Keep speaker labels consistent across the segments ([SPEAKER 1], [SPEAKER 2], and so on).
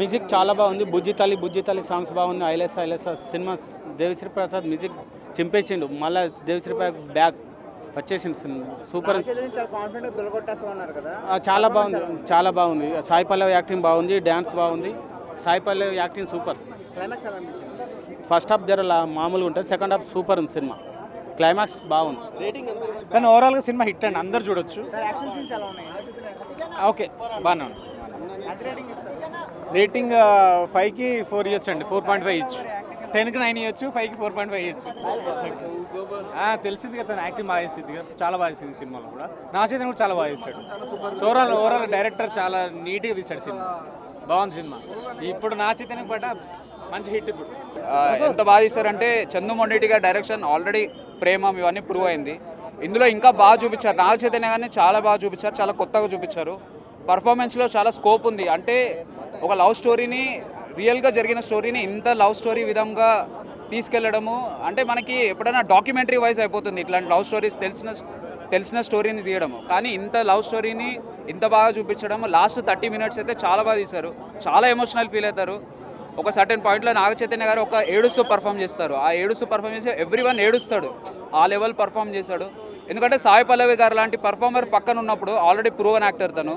[SPEAKER 1] Music చాలా బాగుంది. బుజ్జి తల్లి సాంగ్స్ బాగుంది. ఐలెస్ సినిమా దేవిశ్రీ ప్రసాద్ మ్యూజిక్ చింపేసిండు. మళ్ళీ దేవిశ్రీ బ్యాక్ వచ్చేసింది సినిమా. సూపర్. చాలా బాగుంది. సాయి పల్లవి యాక్టింగ్ బాగుంది, డ్యాన్స్ బాగుంది. Sai Pallavi acting super. First half మామూలుగా ఉంటుంది, సెకండ్ హాఫ్ సూపర్ ఉంది సినిమా. క్లైమాక్స్ బాగుంది.
[SPEAKER 2] కానీ ఓవరాల్గా సినిమా హిట్ అండి, అందరు చూడొచ్చు. ఓకే, బాగానే ఉంది. రేటింగ్ 5కి 4 ఇవ్వచ్చు అండి, 4.5 ఇచ్చు. 10కి 9 ఇవ్వచ్చు, 5కి 4.5 ఇవ్వచ్చు. తెలిసింది కదా, యాక్టింగ్ బాగా చేసింది కదా, చాలా బాగా చేసింది సినిమాలో కూడా. నా చేతిని కూడా చాలా బాగా చేశాడు. సో ఓవరాల్ డైరెక్టర్ చాలా నీట్గా తీశాడు సినిమా. బాగుంది సినిమా. ఇప్పుడు నా చేతిని పడ్డ మంచి హిట్. ఇప్పుడు
[SPEAKER 3] ఎంత బాగా తీశారంటే చందు మొండేటి గారి డైరెక్షన్ ఆల్రెడీ ప్రేమం ఇవన్నీ ప్రూవ్ అయింది. ఇందులో ఇంకా బాగా చూపించారు. నాగ చైతన్య గారిని చాలా బాగా చూపించారు, చాలా కొత్తగా చూపించారు. పర్ఫార్మెన్స్లో చాలా స్కోప్ ఉంది. అంటే ఒక లవ్ స్టోరీని, రియల్గా జరిగిన స్టోరీని ఇంత లవ్ స్టోరీ విధంగా తీసుకెళ్లడము అంటే మనకి ఎప్పుడైనా డాక్యుమెంటరీ వైజ్ అయిపోతుంది ఇట్లాంటి లవ్ స్టోరీస్, తెలిసిన స్టోరీని తీయడము. కానీ ఇంత లవ్ స్టోరీని ఇంత బాగా చూపించడం, లాస్ట్ 30 మినిట్స్ అయితే చాలా బాగా తీశారు. చాలా ఎమోషనల్ ఫీల్ అవుతారు. ఒక సర్టెన్ పాయింట్లో నాగ చైతన్య గారు ఒక ఏడుస్తూ పర్ఫామ్ చేస్తారు. ఆ ఏడుస్తూ పర్ఫామ్ చేసి ఎవ్రీవన్ ఏడుస్తాడు. ఆ లెవెల్ పర్ఫామ్ చేశాడు. ఎందుకంటే సాయి పల్లవి గారు లాంటి పర్ఫార్మర్ పక్కన ఉన్నప్పుడు, ఆల్రెడీ ప్రూవన్ యాక్టర్ తను,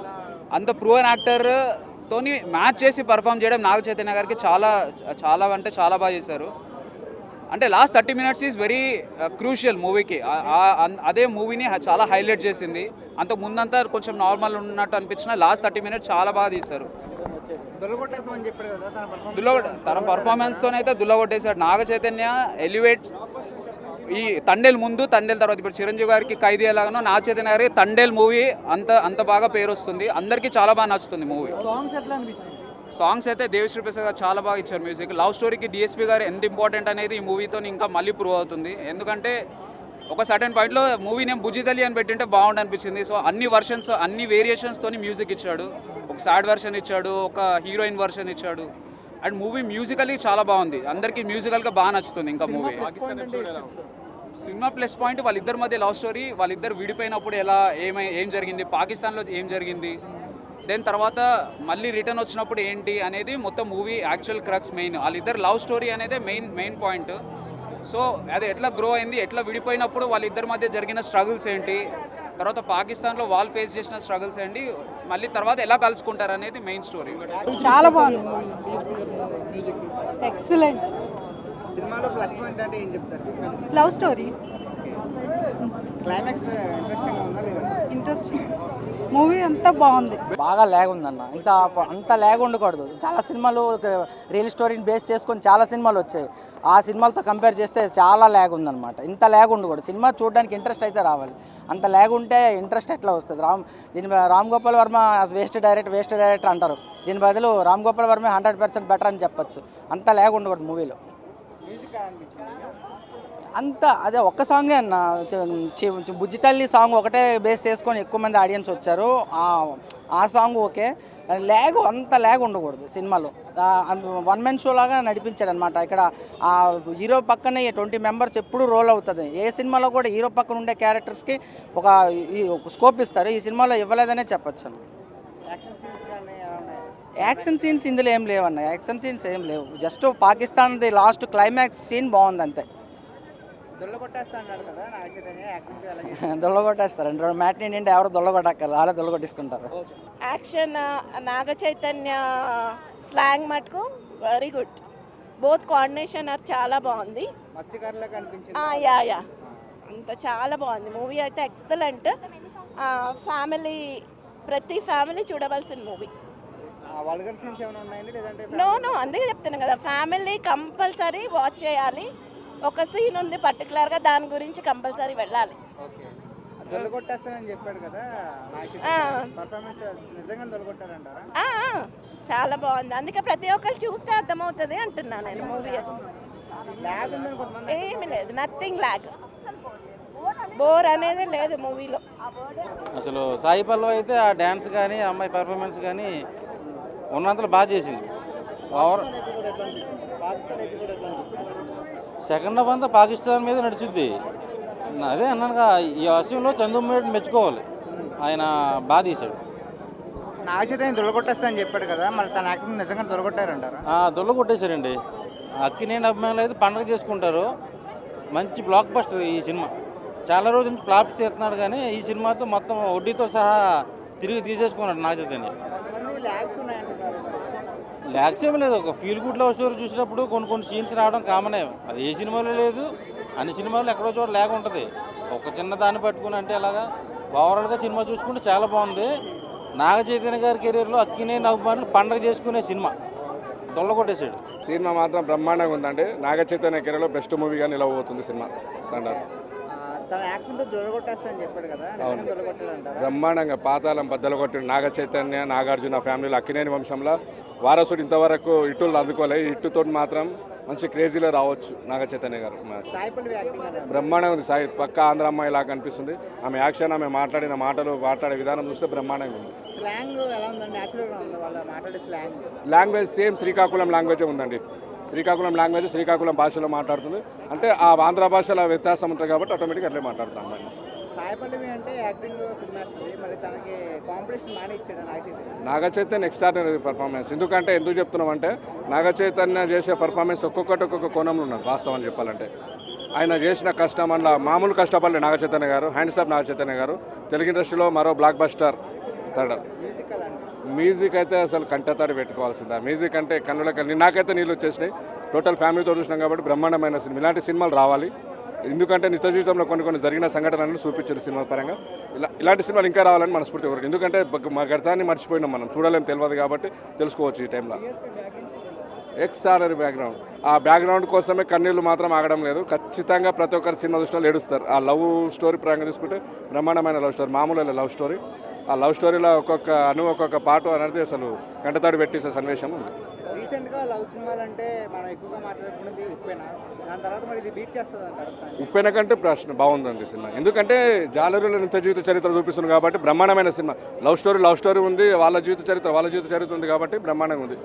[SPEAKER 3] అంత ప్రూవన్ యాక్టర్తోని మ్యాచ్ చేసి పర్ఫామ్ చేయడం నాగ చైతన్య గారికి చాలా అంటే చాలా బాగా చేశారు. అంటే last 30 minutes is very crucial మూవీకి. అదే మూవీని చాలా హైలైట్ చేసింది. అంత ముందంతా కొంచెం నార్మల్ ఉన్నట్టు అనిపించిన లాస్ట్ 30 మినిట్స్ చాలా బాగా తీశారు. తన పర్ఫార్మెన్స్తోనైతే దుల్లగొట్టేశాడు. నాగ చైతన్య ఎలివేట్ ఈ తండేల్ ముందు, తండేల్ తర్వాత, ఇప్పుడు చిరంజీవి గారికి ఖైదీ ఎలాగనో నాగ చైతన్య గారికి తండేల్ మూవీ అంత బాగా పేరు వస్తుంది. అందరికీ చాలా బాగా నచ్చుతుంది మూవీ. సాంగ్స్ అయితే దేవిశ్రీ ప్రసాద్ గారు చాలా బాగా ఇచ్చారు. మ్యూజిక్, లవ్ స్టోరీకి డిఎస్పీ గారు ఎంత ఇంపార్టెంట్ అనేది ఈ మూవీతో ఇంకా మళ్ళీ ప్రూవ్ అవుతుంది. ఎందుకంటే ఒక సర్టెన్ పాయింట్లో మూవీ నేమ్ బుజ్జితల్లి అని పెట్టింటే బాగుండు అనిపించింది. సో అన్ని వేరియేషన్స్తోని మ్యూజిక్ ఇచ్చాడు. ఒక సాడ్ వర్షన్ ఇచ్చాడు, ఒక హీరోయిన్ వర్షన్ ఇచ్చాడు. అండ్ మూవీ మ్యూజికల్లీ చాలా బాగుంది. అందరికీ మ్యూజికల్గా బాగా నచ్చుతుంది. ఇంకా మూవీ సినిమా ప్లస్ పాయింట్ వాళ్ళిద్దరి మధ్య లవ్ స్టోరీ, వాళ్ళిద్దరు విడిపోయినప్పుడు ఏం జరిగింది, పాకిస్తాన్లో ఏం జరిగింది, దెన్ తర్వాత మళ్ళీ రిటర్న్ వచ్చినప్పుడు ఏంటి అనేది మొత్తం మూవీ యాక్చువల్ క్రక్స్ మెయిన్. వాళ్ళిద్దరు లవ్ స్టోరీ అనేది మెయిన్ పాయింట్. సో అది ఎట్లా గ్రో అయింది, ఎట్లా విడిపోయినప్పుడు వాళ్ళిద్దరి మధ్య జరిగిన స్ట్రగుల్స్ ఏంటి, తర్వాత పాకిస్తాన్లో వాళ్ళు ఫేస్ చేసిన స్ట్రగుల్స్ ఏంటి, మళ్ళీ తర్వాత ఎలా కలుసుకుంటారు అనేది మెయిన్ స్టోరీ.
[SPEAKER 4] చాలా బాగుంది. Excellent. Love story. Interesting. Movie అంతా బాగుంది.
[SPEAKER 5] బాగా ల్యాగ్ ఉందన్న. అంత ల్యాగ్ ఉండకూడదు. చాలా సినిమాలు రియల్ స్టోరీని బేస్ చేసుకొని చాలా సినిమాలు వచ్చాయి. ఆ సినిమాలతో కంపేర్ చేస్తే చాలా ల్యాగ్ ఉందన్నమాట. ఇంత ల్యాగ్ ఉండకూడదు. సినిమా చూడడానికి ఇంట్రెస్ట్ అయితే రావాలి. అంత ల్యాగ్ ఉంటే ఇంట్రెస్ట్ ఎట్లా వస్తుంది? రామ్ గోపాల్ వర్మ వేస్ట్ డైరెక్టర్ అంటారు. దీని బదులు రామ్ గోపాల్ వర్మ 100% బెటర్ అని చెప్పొచ్చు. అంత ల్యాగ్ ఉండకూడదు మూవీలో. అదే ఒక్క సాంగే అన్న. బుజ్జితల్లి సాంగ్ ఒకటే బేస్ చేసుకొని ఎక్కువ మంది ఆడియన్స్ వచ్చారు. ఆ సాంగ్ ఓకే. అంత ల్యాగ్ ఉండకూడదు సినిమాలో. 1 man షో లాగా నడిపించాడు అనమాట. ఇక్కడ ఆ హీరో పక్కనే 20 మెంబర్స్ ఎప్పుడు రోల్ అవుతుంది. ఏ సినిమాలో కూడా హీరో పక్కన ఉండే క్యారెక్టర్స్కి ఒక స్కోప్ ఇస్తారు. ఈ సినిమాలో ఇవ్వలేదనే చెప్పచ్చు. యాక్షన్ సీన్స్ ఇందులో ఏం లేవన్న. యాక్షన్ సీన్స్ ఏం లేవు. జస్ట్ పాకిస్తాన్ది లాస్ట్ క్లైమాక్స్ సీన్ బాగుంది అంతే. దొల్లగొట్టేస్తారు. మ్యాట్ని నిండి ఎవరు దొల్లగొట్టక్కర్లేదు, వాళ్ళే దొల్లగొట్టేసుకుంటారు.
[SPEAKER 4] యాక్షన్ నాగ చైతన్య స్లాంగ్ మటుకు వెరీ గుడ్. బోత్ కోఆర్డినేషన్ చాలా బాగుంది. యా అంత చాలా బాగుంది. మూవీ అయితే ఎక్సలెంట్. ప్రతి ఫ్యామిలీ చూడవలసిన మూవీ. నో అందుకే చెప్తున్నాను కదా, ఫ్యామిలీ కంపల్సరీ వాచ్ చేయాలి. ఒక సీన్ ఉంది పర్టికులర్గా, దాని గురించి కంపల్సరీ వెళ్ళాలి. చాలా బాగుంది. అందుకే ప్రతి ఒక్కరు చూస్తే అర్థమవుతుంది అంటున్నా నేను. మూవీ ఏమి లేదు, నథింగ్ ల్యాగ్, బోర్ అనేది లేదు మూవీలో.
[SPEAKER 6] అసలు సాయి పల్లవి అయితే ఆ డ్యాన్స్ కానీ, అమ్మాయి పర్ఫార్మెన్స్ కానీ ఉన్నంతలో బాగా చేసింది. సెకండ్ హాఫ్ అంతా పాకిస్తాన్ మీద నడుచుద్ది. అదే అన్నానుగా, ఈ విషయంలో చంద్రబాబు మెచ్చుకోవాలి. ఆయన బాగా తీశాడు.
[SPEAKER 7] నాగచైతన్య దొరకొట్టేస్తా అని చెప్పాడు కదా, మరి తన యాక్టింగ్ నిజంగా దొరకొట్టారంటారా?
[SPEAKER 6] దొల్ల కొట్టేశారండి. అక్కినేని అభిమానులు అయితే పండగ చేసుకుంటారు. మంచి బ్లాక్ బస్టర్ ఈ సినిమా. చాలా రోజుల నుంచి ఫ్లాప్స్ తీస్తున్నాడు, కానీ ఈ సినిమాతో మొత్తం వడ్డీతో సహా తిరిగి తీసేసుకున్నాడు నాగచైతన్య. ల్యాక్స్ ఏమి లేదు, ఒక ఫీల్ గుడ్ లవ్ స్టోరీ చూసినప్పుడు కొన్ని సీన్స్ రావడం కామనే. అది ఏ సినిమాలో లేదు, అన్ని సినిమాల్లో ఎక్కడో చోట లేక ఉంటుంది. ఒక చిన్న దాన్ని పట్టుకుని అంటే అలాగా ఓవరాల్గా సినిమా చూసుకుంటే చాలా బాగుంది. నాగ చైతన్య గారి కెరీర్లో అక్కినేని అభిమానులు పండగ చేసుకునే సినిమా తొల్లగొట్టేశాడు.
[SPEAKER 8] సినిమా మాత్రం బ్రహ్మాండంగా ఉందండి. నాగ చైతన్య కెరీర్లో బెస్ట్ మూవీగా నిలవబోతుంది సినిమా. తండారు
[SPEAKER 7] తన యాక్టింగ్ తో దొరకొట్టేస్తా అని చెప్పాడు కదా, నిజంగా దొరకొట్టాడంటారా?
[SPEAKER 8] బ్రహ్మాండంగా పాతాళం బద్దలు కొట్టిన నాగ చైతన్య, నాగార్జున ఫ్యామిలీలో అక్కినేని వంశంలో వారసుడు ఇంతవరకు ఇట్టులు అందుకోలే. ఇట్టుతో మాత్రం మంచి క్రేజీలో రావచ్చు నాగ చైతన్య గారు.
[SPEAKER 7] సాయిపల్లి యాక్టింగ్ కదా
[SPEAKER 8] బ్రహ్మాండంగా ఉంది. సాయి పక్క ఆంధ్ర అమ్మాయి లాగా కనిపిస్తుంది. ఆమె యాక్షన్, ఆమె మాట్లాడిన మాటలు, మాట్లాడే విధానం చూస్తే బ్రహ్మాండంగా ఉంది.
[SPEAKER 7] స్లాంగ్ ఎలా ఉందండి? న్యాచురల్గా ఉంది వాళ్ళ మాట్లాడే స్లాంగ్.
[SPEAKER 8] లాంగ్వేజ్ సేమ్ శ్రీకాకుళం లాంగ్వేజే ఉందండి. శ్రీకాకుళం లాంగ్వేజ్ శ్రీకాకుళం భాషలో మాట్లాడుతుంది. అంటే ఆ ఆంధ్ర భాషలో వ్యత్యాసం ఉంటుంది కాబట్టి ఆటోమేటిక్గా అట్లే మాట్లాడుతాం.
[SPEAKER 7] సాయిపల్లి అంటే యాక్టింగ్ తినేస్తుంది, మరి తనకి కాంపిటీషన్ మానే ఇచ్చాడు నాగచైతన్య.
[SPEAKER 8] Naga Chaitanya extraordinary performance. ఎందుకు చెప్తున్నామంటే నాగ చైతన్య చేసే పర్ఫార్మెన్స్ ఒక్కొక్క కోణంలో ఉన్నది వాస్తవం చెప్పాలంటే. ఆయన చేసిన కష్టం అలా మామూలు కష్టపడలే నాగ చైతన్య గారు. హ్యాండ్స్ ఆఫ్ నాగ చైతన్య గారు. తెలుగు ఇండస్ట్రీలో మరో బ్లాక్ బస్టర్ తడ. మ్యూజిక్ అయితే అసలు కంటతాడి పెట్టుకోవాల్సిందే. మ్యూజిక్ అంటే కన్నులకి నాకైతే నీళ్ళు వచ్చేసినాయి. టోటల్ ఫ్యామిలీతో చూసినాం కాబట్టి బ్రహ్మాండమైన సినిమా. ఇలాంటి సినిమాలు రావాలి. ఎందుకంటే నిత్య జీవితంలో కొన్ని జరిగిన సంఘటనలను చూపించారు సినిమా పరంగా. ఇలాంటి సినిమాలు ఇంకా రావాలని మనస్ఫూర్తి కోరిక. ఎందుకంటే మా గతాన్ని మర్చిపోయినాం, మనం చూడలేం, తెలియదు కాబట్టి తెలుసుకోవచ్చు ఈ టైంలో. Extraordinary background. ఆ బ్యాక్గ్రౌండ్ కోసమే కన్నీళ్ళు మాత్రం ఆగడం లేదు. ఖచ్చితంగా ప్రతి ఒక్కరి సినిమా దృష్టిలో ఏడుస్తారు. ఆ లవ్ స్టోరీ పరంగా తీసుకుంటే బ్రహ్మాండమైన లవ్ స్టోరీ, మామూలు లవ్ స్టోరీ. ఆ లవ్ స్టోరీలో ఒక్కొక్క పాటు అనేది అసలు కంటతాడు పెట్టేసే సన్నివేశం ఉంది.
[SPEAKER 7] రీసెంట్గా లవ్ సినిమాలు అంటే మనం ఎక్కువగా మాట్లాడుకున్నది ఉప్పెన. దాని తర్వాత మరి ఇది బీట్ చేస్తుంది అంటారు.
[SPEAKER 8] ఉప్పెన కంటే ప్రశ్న బాగుందండి సినిమా. ఎందుకంటే జాలరుల నిత్య జీవిత చరిత్ర చూపిస్తుంది కాబట్టి బ్రహ్మాండమైన సినిమా. లవ్ స్టోరీ ఉంది, వాళ్ళ జీవిత చరిత్ర ఉంది కాబట్టి బ్రహ్మాండంగా ఉంది.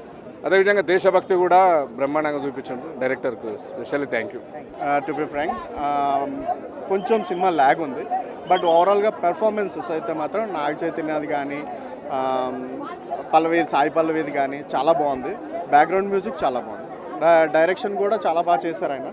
[SPEAKER 8] అదేవిధంగా దేశభక్తి కూడా బ్రహ్మాండంగా చూపించండి డైరెక్టర్కు specially thank you.
[SPEAKER 2] To be frank, కొంచెం సినిమా ల్యాగ్ ఉంది. బట్ ఓవరాల్గా పెర్ఫార్మెన్సెస్ అయితే మాత్రం నాగ చైతన్యది కానీ సాయి పల్లవిది కానీ చాలా బాగుంది. బ్యాక్గ్రౌండ్ మ్యూజిక్ చాలా బాగుంది. డైరెక్షన్ కూడా చాలా బాగా చేశారు ఆయన.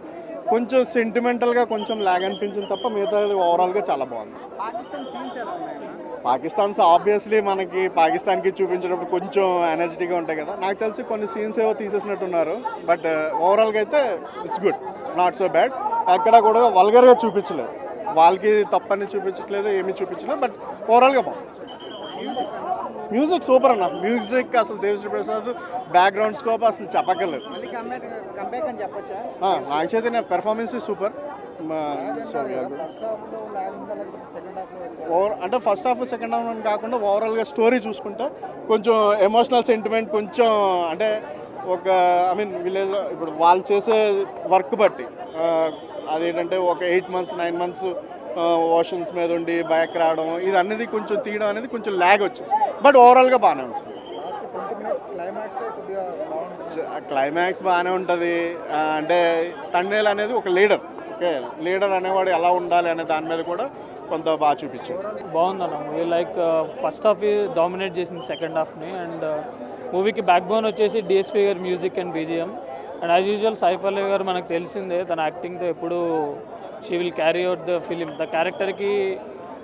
[SPEAKER 2] కొంచెం సెంటిమెంటల్గా కొంచెం ల్యాగ్ అనిపించింది తప్ప మిగతాది ఓవరాల్గా చాలా బాగుంది.
[SPEAKER 7] పాకిస్తాన్ సీన్స్ ఎలా ఉన్నాయన్నా?
[SPEAKER 2] పాకిస్తాన్స్ ఆబ్వియస్లీ మనకి పాకిస్తాన్కి చూపించేటప్పుడు కొంచెం ఎనర్జెటిక్గా ఉంటాయి కదా. నాకు తెలిసి కొన్ని సీన్స్ ఏవో తీసేసినట్టున్నారు. బట్ ఓవరాల్గా అయితే it's good, not so bad. అక్కడ కూడా వల్గర్గా చూపించలేదు, వాళ్ళకి తప్పని చూపించట్లేదు, ఏమీ చూపించలేదు. బట్ ఓవరాల్గా బాగుంది. మ్యూజిక్ సూపర్ అన్న. మ్యూజిక్ అసలు దేవిశ్రీ ప్రసాద్ బ్యాక్గ్రౌండ్ స్కోప్ అసలు చెప్పక్కర్లేదు.
[SPEAKER 7] మళ్ళీ కంబ్యాక్ అని చెప్పొచ్చా?
[SPEAKER 2] Naga Chaitanya performance super. అంటే ఫస్ట్ హాఫ్ సెకండ్ హాఫ్ అని కాకుండా ఓవరాల్గా స్టోరీ చూసుకుంటే కొంచెం ఎమోషనల్ సెంటిమెంట్ కొంచెం అంటే విలేజ్ ఇప్పుడు వాళ్ళు చేసే వర్క్ బట్టి అదేంటంటే ఒక 8 months 9 months ఓషన్స్ మీద ఉండి బ్యాక్ రావడం, ఇది అనేది కొంచెం తీయడం అనేది కొంచెం ల్యాగ్ వచ్చింది. బట్ ఓవరాల్గా బాగానే ఉంది. క్లైమాక్స్ బాగానే ఉంటుంది. అంటే తండేల్ అనేది ఒక లీడర్. ఓకే, లీడర్ అనేవాడు ఎలా ఉండాలి అనే దాని మీద కూడా కొంత బాగా చూపించారు.
[SPEAKER 9] బాగుందన్న movie. Like first half dominate చేసింది సెకండ్ హాఫ్ని. అండ్ మూవీకి బ్యాక్ బోన్ వచ్చేసి డిఎస్పీ గారి music and BGM. And as usual Sai Pallavi గారు మనకు తెలిసిందే, తన యాక్టింగ్తో ఎప్పుడు she will carry out the film. The క్యారెక్టర్కి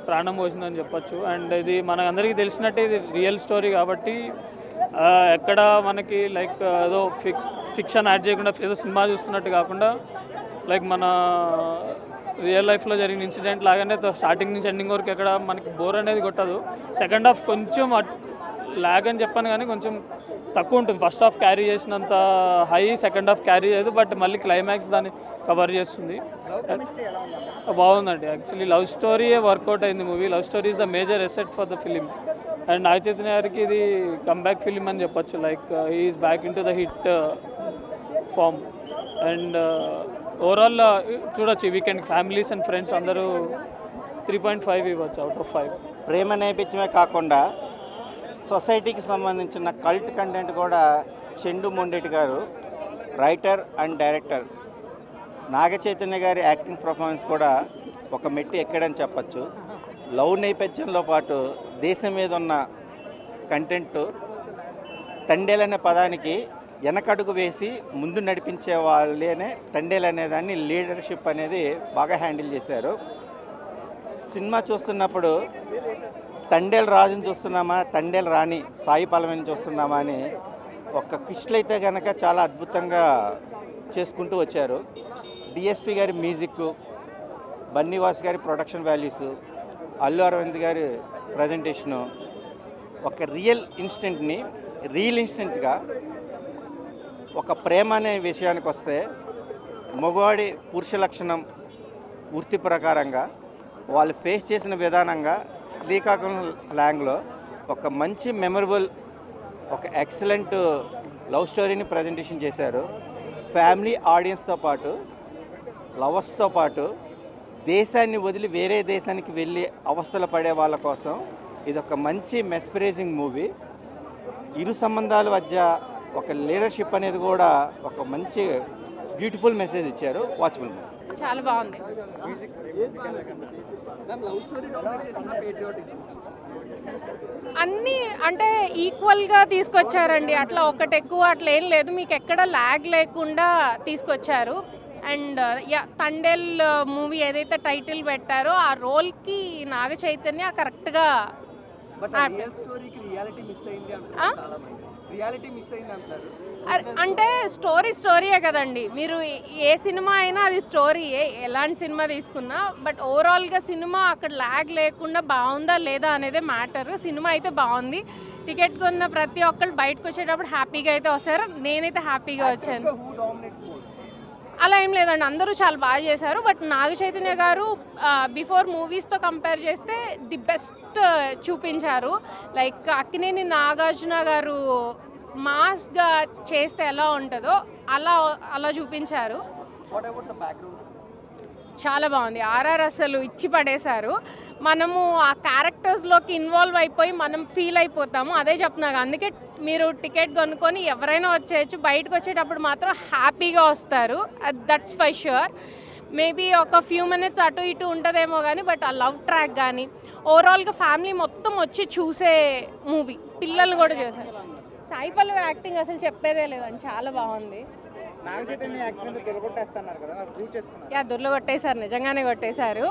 [SPEAKER 9] ప్రాణం పోసిందని చెప్పొచ్చు. అండ్ ఇది మన అందరికీ తెలిసినట్టే ఇది రియల్ స్టోరీ కాబట్టి ఎక్కడ మనకి లైక్ ఏదో ఫిక్షన్ యాడ్ చేయకుండా ఏదో సినిమా చూస్తున్నట్టు కాకుండా లైక్ మన రియల్ లైఫ్లో జరిగిన ఇన్సిడెంట్ లాగానే స్టార్టింగ్ నుంచి ఎండింగ్ వరకు ఎక్కడ మనకి బోర్ అనేది కొట్టదు. సెకండ్ హాఫ్ కొంచెం ల్యాగ్ అని చెప్పాను కానీ కొంచెం తక్కువ ఉంటుంది. ఫస్ట్ హాఫ్ క్యారీ చేసినంత హై సెకండ్ హాఫ్ క్యారీ చేయదు. బట్ మళ్ళీ క్లైమాక్స్ దాన్ని కవర్ చేస్తుంది. బాగుందండి. యాక్చువల్లీ లవ్ స్టోరీయే వర్కౌట్ అయింది movie. Love story is the major asset for the film. And Naga Chaitanya గారికి ఇది కమ్బ్యాక్ ఫిలిం అని చెప్పొచ్చు. Like is back in to the hit form. And overall చూడొచ్చు ఈ వీకెండ్ ఫ్యామిలీస్ అండ్ ఫ్రెండ్స్ అందరూ 3.5 ఇవ్వచ్చు అవుట్ ఆఫ్ 5.
[SPEAKER 10] ప్రేమ నేపథ్యమే కాకుండా సొసైటీకి సంబంధించిన కల్ట్ కంటెంట్ కూడా చెండు మొండెటి గారు writer and director. Naga Chaitanya గారి యాక్టింగ్ పర్ఫార్మెన్స్ కూడా ఒక మెట్టు ఎక్కడని చెప్పచ్చు. లవ్ నేపథ్యంలో పాటు దేశం మీద ఉన్న కంటెంట్. తండేల్ అనే పదానికి వెనకడుగు వేసి ముందు నడిపించే వాళ్ళనే తండేల్ అనే దాన్ని లీడర్షిప్ అనేది బాగా హ్యాండిల్ చేశారు. సినిమా చూస్తున్నప్పుడు తండేల్ రాజుని చూస్తున్నామా, తండేల్ రాణి సాయి పల్లవిని చూస్తున్నామా అని ఒక క్విస్ట్లు అయితే కనుక చాలా అద్భుతంగా చేసుకుంటూ వచ్చారు. డిఎస్పి గారి మ్యూజిక్, బన్నీవాస్ గారి ప్రొడక్షన్ వాల్యూస్, అల్లు అరవింద్ గారి ప్రజెంటేషను ఒక రియల్ ఇన్స్టెంట్గా ఒక ప్రేమ అనే విషయానికి వస్తే మగవాడి పురుష లక్షణం వృత్తి ప్రకారంగా వాళ్ళు ఫేస్ చేసిన విధానంగా శ్రీకాకుళం స్లాంగ్లో ఒక మంచి మెమరబుల్ ఒక ఎక్సలెంట్ లవ్ స్టోరీని ప్రజెంటేషన్ చేశారు. ఫ్యామిలీ ఆడియన్స్తో పాటు లవర్స్తో పాటు దేశాన్ని వదిలి వేరే దేశానికి వెళ్ళి అవస్థలు పడే వాళ్ళ కోసం ఇది ఒక మంచి మెస్పరైజింగ్ మూవీ. ఇరు సంబంధాల మధ్య ఒక లీడర్షిప్ అనేది కూడా ఒక మంచి బ్యూటిఫుల్ మెసేజ్ ఇచ్చారు. Watchable movie.
[SPEAKER 11] చాలా బాగుంది. అన్నీ అంటే ఈక్వల్గా తీసుకొచ్చారండి. అట్లా ఒకటి ఎక్కువ అట్లా ఏం లేదు, మీకు ఎక్కడ ల్యాగ్ లేకుండా తీసుకొచ్చారు. అండ్ తండేల్ మూవీ ఏదైతే టైటిల్ పెట్టారో ఆ రోల్కి నాగ చైతన్య కరెక్ట్గా అంటే స్టోరీయే కదండి. మీరు ఏ సినిమా అయినా అది స్టోరీయే, ఎలాంటి సినిమా తీసుకున్నా. బట్ ఓవరాల్గా సినిమా అక్కడ ల్యాగ్ లేకుండా బాగుందా లేదా అనేదే మ్యాటర్. సినిమా అయితే బాగుంది. టికెట్ కొన్న ప్రతి ఒక్కళ్ళు బయటకు వచ్చేటప్పుడు హ్యాపీగా అయితే వస్తారు. నేనైతే హ్యాపీగా వచ్చాను. అలా ఏం లేదండి, అందరూ చాలా బాగా చేశారు. బట్ నాగ చైతన్య గారు బిఫోర్ మూవీస్తో కంపేర్ చేస్తే ది బెస్ట్ చూపించారు. లైక్ అక్కినేని నాగార్జున గారు మాస్గా చేస్తే ఎలా ఉంటుందో అలా చూపించారు. చాలా బాగుంది. ఆర్ఆర్ అసలు ఇచ్చి పడేశారు. మనము ఆ క్యారెక్టర్స్లోకి ఇన్వాల్వ్ అయిపోయి మనం ఫీల్ అయిపోతాము. అదే చెప్తున్నాను, అందుకే మీరు టికెట్ కొనుక్కొని ఎవరైనా వచ్చేయచ్చు. బయటకు వచ్చేటప్పుడు మాత్రం హ్యాపీగా వస్తారు. That's for sure. మేబీ ఒక ఫ్యూ మినిట్స్ అటు ఇటు ఉంటుందేమో కానీ బట్ ఆ లవ్ ట్రాక్ కానీ ఓవరాల్గా ఫ్యామిలీ మొత్తం వచ్చి చూసే మూవీ. పిల్లలు కూడా చేశారు. సాయి పల్లవి యాక్టింగ్ అసలు చెప్పేదే లేదండి, చాలా బాగుంది. దుర్లో కొట్టేశారు, నిజంగానే కొట్టేశారు.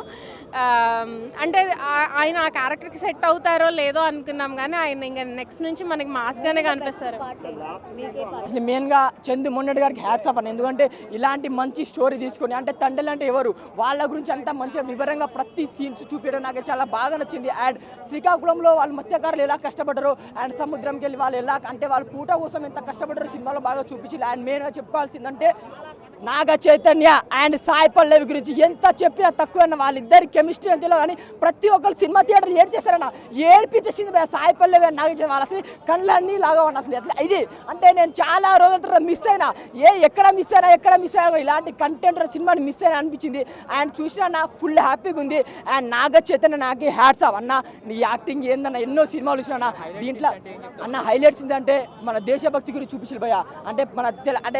[SPEAKER 11] అంటే ఆయన ఆ క్యారెక్టర్కి సెట్ అవుతారో లేదో అనుకున్నాం కానీ ఆయన ఇంకా నెక్స్ట్ నుంచి మనకి మాస్గానే కనిపిస్తారు.
[SPEAKER 5] అసలు మెయిన్గా చందు మొన్నటి గారికి హ్యాట్స్ ఆఫ్ అని, ఎందుకంటే ఇలాంటి మంచి స్టోరీ తీసుకొని అంటే తండ్రులు అంటే ఎవరు వాళ్ళ గురించి అంత మంచిగా వివరంగా ప్రతి సీన్స్ చూపించడం నాకు చాలా బాగా నచ్చింది. అండ్ శ్రీకాకుళంలో వాళ్ళు మత్స్యకారులు ఎలా కష్టపడ్డారో అండ్ సముద్రంకి వెళ్ళి వాళ్ళు ఎలా అంటే వాళ్ళు పూట కోసం ఎంత కష్టపడ్డారో సినిమాలో బాగా చూపించారు. అండ్ మెయిన్గా చెప్పుకోవాల్సిందంటే నాగ చైతన్య అండ్ సాయి పల్లవి గురించి ఎంత చెప్పినా తక్కువ. వాళ్ళిద్దరి కెమిస్ట్రీ అంతలో కానీ ప్రతి ఒక్కరు సినిమా థియేటర్ ఏడ్ చేస్తారన్న, ఏడిపించేసింది సాయి పల్లవి అండ్ నాగ చైతన్య. వాళ్ళు అసలు కళ్ళన్నీ లాగా ఉన్నా అసలు ఎట్లా ఇది అంటే నేను చాలా రోజుల తర్వాత మిస్ అయినా, ఎక్కడ మిస్ అయినా ఇలాంటి కంటెంట్ సినిమాని మిస్ అయినా అనిపించింది. అండ్ చూసినా ఫుల్ హ్యాపీగా ఉంది. అండ్ నాగ చైతన్య నాకు హ్యాట్స్ ఆఫ్ అన్న, నీ యాక్టింగ్ ఏందన్న, ఎన్నో సినిమాలు చూసినా దీంట్లో అన్న హైలైట్స్ ఏంటంటే మన దేశభక్తి గురించి చూపించారు భయ్య. అంటే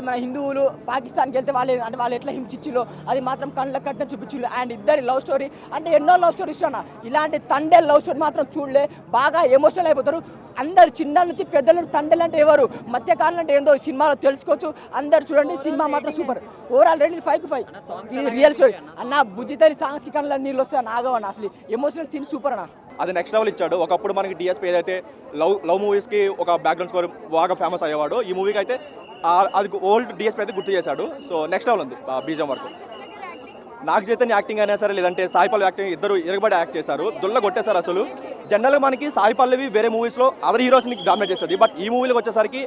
[SPEAKER 5] మన హిందువులు పాకిస్తాన్కి వెళ్తే వాళ్ళు ఎట్లా హింసించిలో అది మాత్రం కళ్ళ కట్టిన చూపించారు. అండ్ ఇద్దరి లవ్ స్టోరీ అంటే ఎన్నో లవ్ స్టోరీస్ అన్న, ఇలాంటి తండేల్ లవ్ స్టోరీ మాత్రం చూడలే, బాగా ఎమోషనల్ అయిపోతారు అందరు. చిన్న నుంచి పెద్దలు తండేలు అంటే ఎవరు, మధ్యకాలం అంటే ఏందో సినిమాలో తెలుసుకోవచ్చు. అందరు చూడండి, సినిమా మాత్రం సూపర్. Overall rating 5/5. ఇది రియల్ స్టోరీ అన్న. బుజ్జితల్లి సాంగ్స్ కి కళ్ళ నీళ్ళు వస్తాయి నాగవన్న, అసలు ఎమోషనల్ సీన్ సూపర్ అన్న.
[SPEAKER 2] అది నెక్స్ట్ లెవెల్ ఇచ్చాడు. ఒకప్పుడు మనకి డిఎస్పీ ఏదైతే లవ్ మూవీస్కి ఒక బ్యాక్గ్రౌండ్ స్కోర్ బాగా ఫేమస్ అయ్యేవాడు, ఈ మూవీకి అయితే అది ఓల్డ్ డిఎస్పీ అయితే గుర్తు చేశాడు. సో నెక్స్ట్ లెవెల్ ఉంది బీజం వరకు. నాగ చైతన్య యాక్టింగ్ అయినా సరే లేదంటే సాయి పల్లవి యాక్టింగ్ ఇద్దరు ఇరగబడి యాక్ట్ చేశారు, దుల్ల కొట్టేశారు. అసలు జనరల్గా మనకి సాయి పల్లవి వేరే మూవీస్లో అదర్ హీరోస్ని డామినేట్ చేస్తుంది, బట్ ఈ మూవీలోకి వచ్చేసరికి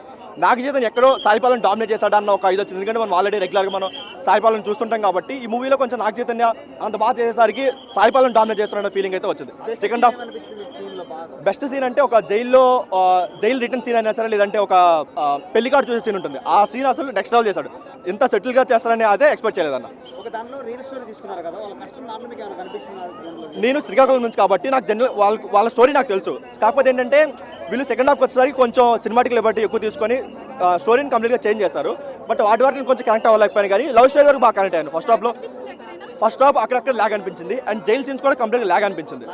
[SPEAKER 2] నాగ చైతన్య ఎక్కడో సాయి పల్లవిని డామినేట్ చేశాడు అన్న ఒక ఇది వచ్చింది. ఎందుకంటే మనం ఆల్రెడీ రెగ్యులర్గా మనం సాయి పల్లవిని చూస్తుంటాం కాబట్టి ఈ మూవీలో కొంచెం నాగ చైతన్య అంత బాగా చేసేసరికి సాయి పల్లవిని డామినేట్ చేస్తున్న ఫీలింగ్ అయితే వచ్చింది. సెకండ్ హాఫ్ బెస్ట్ సీన్ అంటే ఒక జైలు రిటర్న్ సీన్ అయినా సరే లేదంటే ఒక పెళ్లి కార్డు చూసే సీన్ ఉంటుంది, ఆ సీన్ అసలు నెక్స్ట్ లెవెల్ చేశాడు. ఎంత సెటిల్గా చేస్తారని అదే ఎక్స్పెక్ట్ చేయలేదన్న. నేను శ్రీకాకుళం నుంచి కాబట్టి నాకు జనరల్ వాళ్ళ స్టోరీ నాకు తెలుసు. కాకపోతే ఏంటంటే వీళ్ళు సెకండ్ హాఫ్కి వచ్చేసరికి కొంచెం సినిమాటిక్ లిబర్టీ ఎక్కువ తీసుకొని స్టోరీని కంప్లీట్గా చేంజ్ చేశారు. బట్ వాటిని కొంచెం కనెక్ట్ అవ్వలేకపోయాను కానీ లవ్ స్టోరీ వరకు బాగా కనెక్ట్ అయ్యాను. ఫస్ట్ హాఫ్ అక్కడక్కడ ల్యాగ్ అనిపించింది అండ్ జైల్ సీన్స్ కూడా కంప్లీట్గా ల్యాగ్ అనిపించింది.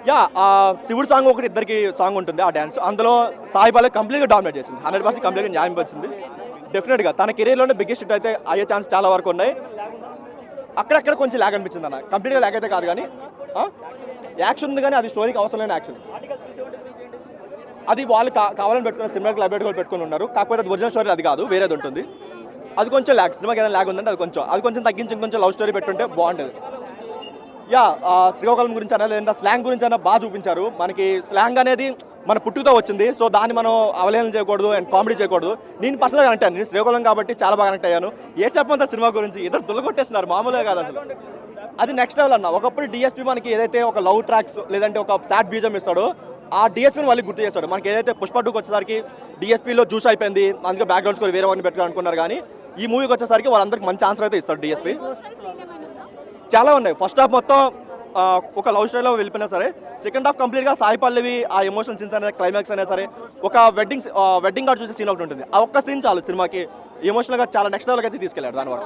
[SPEAKER 12] యా శివుడు సాంగ్ ఒకటి ఇద్దరికి సాంగ్ ఉంటుంది ఆ డ్యాన్స్, అందులో సాయి బాలయ్య కంప్లీట్గా డామినేట్ చేసింది, 100% కంప్లీట్గా న్యాయం వచ్చింది. డెఫినెట్గా తన కెరీర్లోనే బిగ్గెస్ట్ హిట్ అయితే అయ్యే ఛాన్స్ చాలా వరకు ఉన్నాయి. అక్కడక్కడ కొంచెం ల్యాగ్ అనిపించింది అన్న, కంప్లీట్గా ల్యాగ్ అయితే కాదు కానీ యాక్షన్ ఉంది కానీ అది స్టోరీకి అవసరం లేని యాక్షన్. అది వాళ్ళు కావాలని పెట్టుకున్న సినిమా క్లాబ్ పెట్టుకుని ఉన్నారు, కాకపోతే అది ఒరిజినల్ స్టోరీ అది కాదు, వేరేది ఉంటుంది. అది కొంచెం ల్యాగ్, సినిమాకి ఏదైనా ల్యాగ్ ఉందంటే అది కొంచెం తగ్గించి ఇంకొంచెం లవ్ స్టోరీ పెట్టుంటే బాగుంటుంది. యా శ్రీకాకుళం గురించి అనేది లేదా స్లాంగ్ గురించి అయినా బాగా చూపించారు. మనకి స్లాంగ్ అనేది మన పుట్టుకతో వచ్చింది, సో దాన్ని మనం అవలేహనం చేయకూడదు అండ్ కామెడీ చేయకూడదు. నేను పర్సనల్గా కనెక్ట్ అయ్యాను, నేను శ్రీకాకుళం కాబట్టి చాలా బాగా కనెక్ట్ అయ్యాను. ఏ చెప్పంతా సినిమా గురించి ఇద్దరు దుల్లగొట్టేస్తున్నారు, మామూలుగా కాదు అసలు. అది నెక్స్ట్ లెవెల్ అన్న. ఒకప్పుడు డిఎస్పీ మనకి ఏదైతే ఒక లవ్ ట్రాక్స్ లేదంటే ఒక సాడ్ బీజం ఇస్తాడో ఆ డిఎస్పీని మళ్ళీ గుర్తు చేస్తాడు. మనకి ఏదైతే పుష్ప 2కి వచ్చేసరికి డిఎస్పీలో జ్యూస్ అయిపోయింది, అందుకే బ్యాక్గ్రౌండ్ స్కోర్ వేరే వారిని పెట్టుకోవాలనుకున్నారు. కానీ ఈ మూవీకి వచ్చేసరికి వాళ్ళందరికీ మంచి ఆన్సర్ అయితే ఇస్తాడు డిఎస్పీ. చాలా ఉన్నాయి. ఫస్ట్ హాఫ్ మొత్తం ఒక లవ్ స్టోరీలో వెళ్ళిపోయినా సరే, సెకండ్ హాఫ్ కంప్లీట్గా సాయి పల్లవి ఆ ఎమోషన్ సీన్స్ అనేది క్లైమాక్స్ అయినా సరే, ఒక వెడ్డింగ్ కార్డ్ చూసే సీన్ ఒకటి ఉంటుంది. ఆ ఒక్క సీన్ చాలు సినిమాకి ఎమోషనల్గా చాలా నెక్స్ట్ లెవెల్కి అయితే తీసుకెళ్ళాడు. దానివల్ల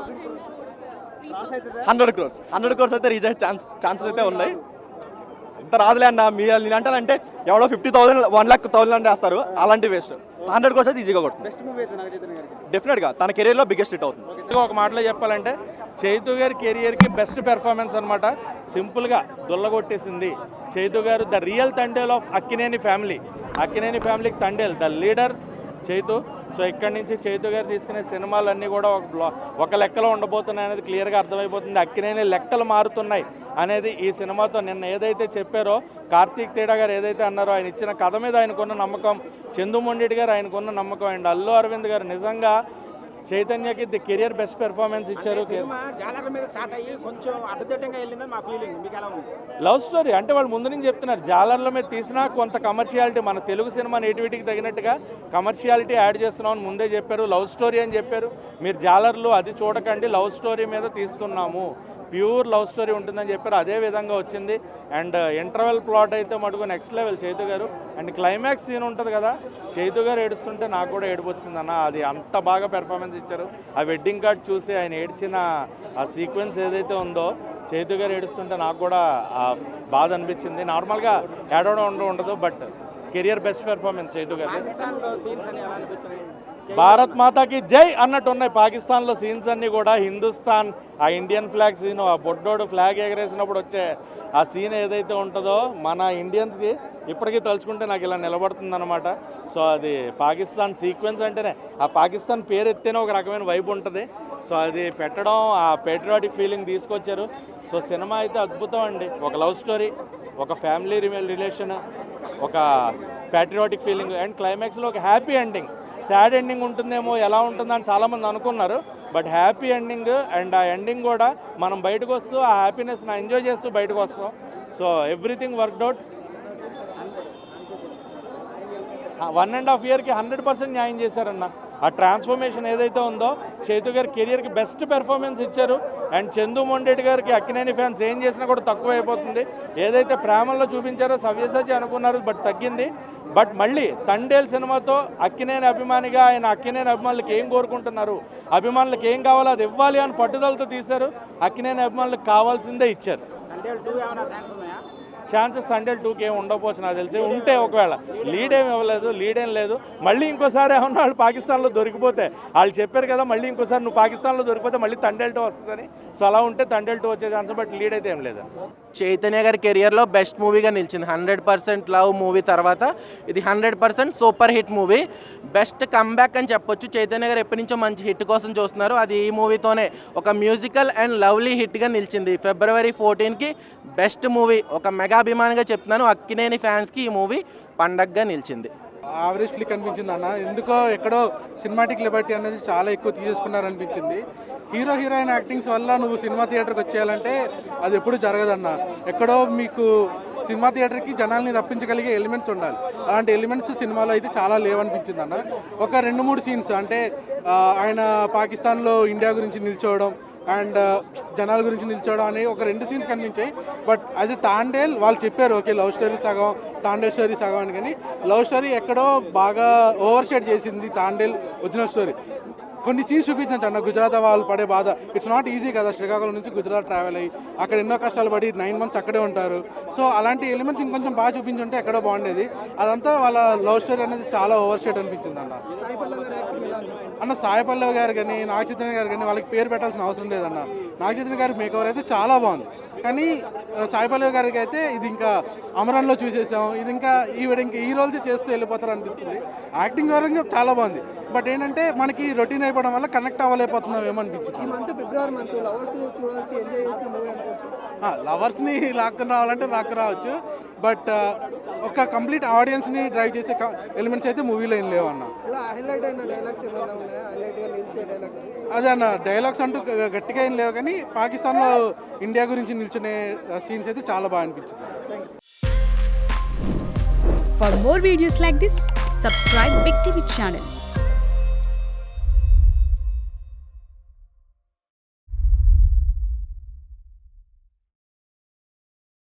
[SPEAKER 12] 100 crores అయితే రీచ్ అయ్యే ఛాన్సెస్ అయితే ఉన్నాయి. ఇంత రాదులే అన్న, నేను అంటానంటే ఎవడో 50,000 1,00,000 వేస్తారు, అలాంటి వేస్ట్. 100 crores అయితే ఈజీగా కొడుతుంది. డెఫినెట్గా తన కెరీర్లో బిగ్గెస్ట్ హిట్ అవుతుంది.
[SPEAKER 13] ఒక మాటలో చెప్పాలంటే చైతు గారి కెరియర్కి బెస్ట్ పెర్ఫార్మెన్స్ అనమాట. సింపుల్గా దుల్లగొట్టేసింది చైతు గారు. The real Thandel of Akkineni ఫ్యామిలీకి Thandel, the leader Chaitu. So ఇక్కడి నుంచి చైతు గారు తీసుకునే సినిమాలన్నీ కూడా ఒక లెక్కలో ఉండబోతున్నాయి అనేది క్లియర్గా అర్థమైపోతుంది. అక్కినేని లెక్కలు మారుతున్నాయి అనేది ఈ సినిమాతో. నిన్న ఏదైతే చెప్పారో కార్తీక్ తేడా గారు ఏదైతే అన్నారో, ఆయన ఇచ్చిన కథ మీద ఆయనకున్న నమ్మకం, చందుమొండెడ్డి గారు ఆయనకున్న నమ్మకం, అండ్ అల్లు అరవింద్ గారు నిజంగా చైతన్యకి ది కెరియర్ బెస్ట్ పెర్ఫార్మెన్స్ ఇచ్చారు. లవ్ స్టోరీ అంటే వాళ్ళు ముందు నుంచి చెప్తున్నారు, జాలర్ల మీద తీసినా కొంత కమర్షియాలిటీ, మన తెలుగు సినిమా నేటివిటీకి తగినట్టుగా కమర్షియాలిటీ యాడ్ చేస్తున్నామని ముందే చెప్పారు. లవ్ స్టోరీ అని చెప్పారు. మీరు జాలర్లు అది చూడకండి, లవ్ స్టోరీ మీద తీస్తున్నాము, ప్యూర్ లవ్ స్టోరీ ఉంటుందని చెప్పారు. అదే విధంగా వచ్చింది. అండ్ ఇంటర్వెల్ ప్లాట్ అయితే మటుకు నెక్స్ట్ లెవెల్ చైతు గారు. అండ్ క్లైమాక్స్ సీన్ ఉంటుంది కదా, చైతు గారు ఏడుస్తుంటే నాకు కూడా ఏడుపు వచ్చిందన్న. అది అంత బాగా పెర్ఫార్మెన్స్ ఇచ్చారు. ఆ వెడ్డింగ్ కార్డ్ చూసి ఆయన ఏడ్చిన ఆ సీక్వెన్స్ ఏదైతే ఉందో, చైతు గారు ఏడుస్తుంటే నాకు కూడా బాధ అనిపించింది. నార్మల్గా ఏడవడం ఉండదు, but career best performance Chaitu గారు. భారత్ మాతాకి జై అన్నట్టు ఉన్నాయి పాకిస్తాన్లో సీన్స్ అన్నీ కూడా. హిందుస్థాన్ ఆ ఇండియన్ ఫ్లాగ్ సీన్, ఆ బొడ్డోడు ఫ్లాగ్ ఎగరేసినప్పుడు వచ్చే ఆ సీన్ ఏదైతే ఉంటుందో మన ఇండియన్స్కి ఇప్పటికీ తలుచుకుంటే నాకు ఇలా నిలబడుతుందన్నమాట. సో అది పాకిస్తాన్ సీక్వెన్స్ అంటేనే, ఆ పాకిస్తాన్ పేరు ఎత్తేనే ఒక రకమైన వైబ్ ఉంటుంది. సో అది పెట్టడం, ఆ పేట్రియాటిక్ ఫీలింగ్ తీసుకొచ్చారు. సో సినిమా అయితే అద్భుతం అండి. ఒక లవ్ స్టోరీ, ఒక ఫ్యామిలీ రిలేషన్, ఒక పేట్రియాటిక్ ఫీలింగ్, అండ్ క్లైమాక్స్లో ఒక హ్యాపీ ఎండింగ్. సాడ్ ఎండింగ్ ఉంటుందేమో, ఎలా ఉంటుందని చాలామంది అనుకున్నారు, బట్ హ్యాపీ ఎండింగ్. అండ్ ఆ ఎండింగ్ కూడా మనం బయటకు వస్తూ ఆ హ్యాపీనెస్ని ఎంజాయ్ చేస్తూ బయటకు వస్తాం. So everything worked out. 1.5 yearకి 100% న్యాయం చేశారన్న. ఆ ట్రాన్స్ఫర్మేషన్ ఏదైతే ఉందో, చైతు గారి కెరియర్కి బెస్ట్ పెర్ఫార్మెన్స్ ఇచ్చారు. అండ్ చందుమొండెడ్డి గారికి అక్కినేని ఫ్యాన్స్ ఏం చేసినా కూడా తక్కువ అయిపోతుంది. ఏదైతే ప్రేమల్లో చూపించారో సవ్యసాచి అనుకున్నారు, బట్ తగ్గింది. బట్ మళ్ళీ తండేల్ సినిమాతో అక్కినేని అభిమానిగా ఆయన అక్కినేని అభిమానులకు ఏం కోరుకుంటున్నారు, అభిమానులకు ఏం కావాలో అది ఇవ్వాలి అని పట్టుదలతో తీశారు. అక్కినేని అభిమానులకు కావాల్సిందే ఇచ్చారు. ఛాన్సెస్ తండేల్ 2కి ఏమి ఉండకపోవచ్చు నాకు తెలిసి. ఉంటే ఒకవేళ లీడ్ ఏమి ఇవ్వలేదు, లీడ్ ఏం లేదు. మళ్ళీ ఇంకోసారి ఏమన్నా వాళ్ళు పాకిస్తాన్లో దొరికిపోతే, వాళ్ళు చెప్పారు కదా మళ్ళీ ఇంకోసారి నువ్వు పాకిస్తాన్లో దొరికిపోతే మళ్ళీ తండేల్ 2 వస్తుందని. సో అలా ఉంటే తండేల్ 2 వచ్చే ఛాన్స్, బట్ లీడ్ అయితే ఏం లేదు.
[SPEAKER 14] చైతన్య గారి కెరియర్లో బెస్ట్ మూవీగా నిలిచింది. 100% లవ్ మూవీ తర్వాత ఇది 100% super hit movie. Best comeback అని చెప్పొచ్చు. చైతన్య గారు ఎప్పటి నుంచో మంచి హిట్ కోసం చూస్తున్నారు. అది ఈ మూవీతోనే ఒక మ్యూజికల్ అండ్ లవ్లీ హిట్గా నిలిచింది. February 14కి బెస్ట్ మూవీ. ఒక మెగాభిమానిగా చెప్తున్నాను, అక్కినేని ఫ్యాన్స్కి ఈ మూవీ పండగగా నిలిచింది.
[SPEAKER 15] యావరేజ్ ఫ్లిక్ అనిపించింది అన్న. ఎందుకో ఎక్కడో సినిమాటిక్ లిబర్టీ అనేది చాలా ఎక్కువ తీసేసుకున్నారనిపించింది. హీరోయిన్ యాక్టింగ్స్ వల్ల నువ్వు సినిమా థియేటర్కి వచ్చేయాలంటే అది ఎప్పుడు జరగదన్న. ఎక్కడో మీకు సినిమా థియేటర్కి జనాల్ని రప్పించగలిగే ఎలిమెంట్స్ ఉండాలి. అలాంటి ఎలిమెంట్స్ సినిమాలో అయితే చాలా లేవనిపించింది అన్న. ఒక 2-3 సీన్స్ అంటే ఆయన పాకిస్తాన్లో ఇండియా గురించి నిల్చోవడం అండ్ జనాల గురించి నిల్చోవడం అనేవి ఒక 2 సీన్స్ కనిపించాయి. బట్ యాజ్ ఎ తాండేల్ వాళ్ళు చెప్పారు ఓకే లవ్ స్టోరీ సగం, తాండేల్ స్టోరీ సగం అని. కానీ లవ్ స్టోరీ ఎక్కడో బాగా ఓవర్ షేడ్ చేసింది తాండేల్ ఒరిజినల్ స్టోరీ. కొన్ని సీన్స్ చూపించచ్చు అన్న. గుజరాత్ వాళ్ళు పడే బాధ ఇట్స్ నాట్ ఈజీ కదా, శ్రీకాకుళం నుంచి గుజరాత్ ట్రావెల్ అయ్యి అక్కడ ఎన్నో కష్టాలు పడి 9 months అక్కడే ఉంటారు. సో అలాంటి ఎలిమెంట్స్ ఇంకొంచెం బాగా చూపించుంటే ఎక్కడో బాగుండేది. అదంతా వాళ్ళ లవ్ స్టోరీ అనేది చాలా ఓవర్ షేడ్ అనిపించింది అన్న. సాయి పల్లవి గారు కానీ నాగ చైతన్య గారు కానీ వాళ్ళకి పేరు పెట్టాల్సిన అవసరం లేదన్న. నాగ చైతన్య గారి మేకవర్ అయితే చాలా బాగుంది, కానీ సాయి పల్లవి గారికి అయితే ఇది ఇంకా అమరన్లో చూసేసాం, ఇది ఇంకా ఈవిడ ఇంకా ఈ రోల్స్ చేస్తూ వెళ్ళిపోతారు అనిపిస్తుంది. యాక్టింగ్ పరంగా చాలా బాగుంది, బట్ ఏంటంటే మనకి రొటీన్ అయిపోవడం వల్ల కనెక్ట్ అవ్వలేకపోతున్నాం ఏమనిపించింది. లవర్స్ని లాక్కుని రావాలంటే లాక్కు రావచ్చు, బట్ ఒక కంప్లీట్ ఆడియన్స్ని డ్రైవ్ చేసే ఎలిమెంట్స్ అయితే మూవీలో ఏం లేవు అన్న. అదే అన్న, డైలాగ్స్ అంటూ గట్టిగా ఏం లేవు, కానీ పాకిస్తాన్లో ఇండియా గురించి నిల్చునే సీన్స్ అయితే చాలా బాగా అనిపించింది.
[SPEAKER 16] For more videos like this, subscribe Big TV channel.